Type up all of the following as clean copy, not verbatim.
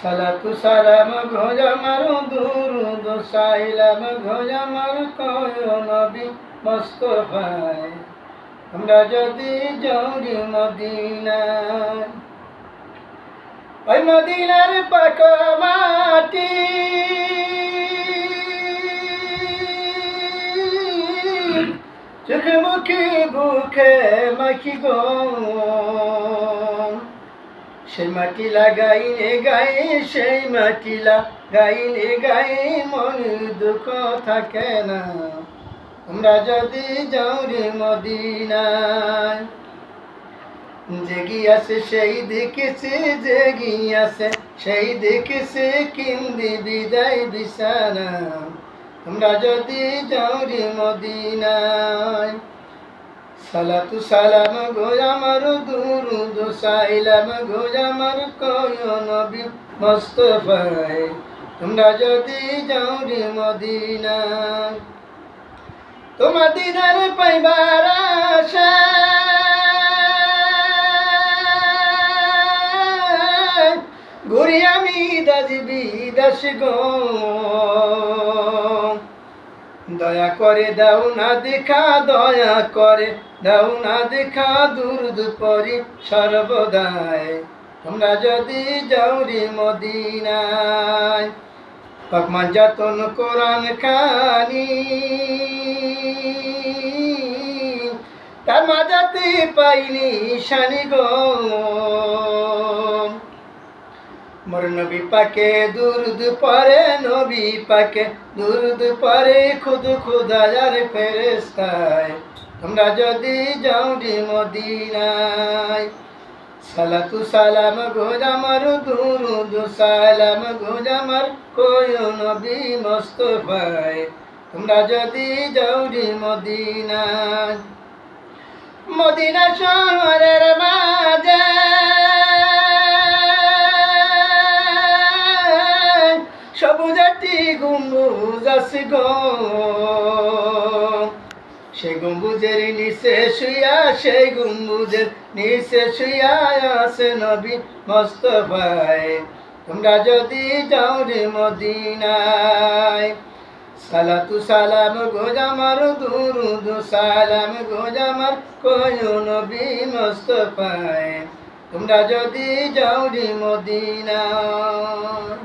সালাতু সালাম ঘোজ আমার দুরুদ সাইলাম ঘোজ আমার কয় নবী মুস্তাফায় আমরা যদি যাই মদিনায় ওই মদিনার পাক মাটি চোখে মুখে বুকে মাখি গো সেই মাটি লাগাইলে গায়ে সেই মাটি লাগাইলে গায়ে মনে দুঃখ থাকে না তোমরা যদি যাও রে মদিনায় জেগি আছে সেই দেখেছে জেগি আছে সেই দেখেছে কিন্দি বিদায় বিছানা তোমরা যদি যাও রে মদিনায় সালাতু সালাম গো আমার দুরুদ সাইলাম গো আমার কয় নবী মুস্তাফায় তোমরা যদি যাও রে মদিনায় তোমার দিদার পাইবার আশায় ঘুরি আমি দাসবি দাস গো দয়া করে দাও না দেখা দয়া করে দাও না দেখা দুরুদ পরি সর্বদায় তোমরা যদি যাও রে মদিনায় পাক মানজাতন কোরআন খানি তার মাঝাতে পাইনি শানি গো মোর নবী পাকে দুরুদ পরে নবী পাকে দুরুদ পরে খুদ খুদার ফেরেশতায় তোমরা যদি যাও রে মদিনায় সালাতু সালাম গো আমার দুরুদ সালাম গো আমার কয় নবী মুস্তাফায় তোমরা যদি যাও রে মদিনায় মদিনা শহরের মাঝে সবুজ একটি গম্বুজ আছে গো সেই গম্বুজের নিচে শুইয়া সেই গম্বুজের নিচে শুইয়া আছে নবী মুস্তাফায় তোমরা যদি যাও রে মদিনায় সালাতু সালাম গো আমার দুরুদ সালাম গো আমার কয় নবী মুস্তাফায় তোমরা যদি যাও রে মদিনায়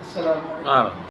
আসসালামু আলাইকুম।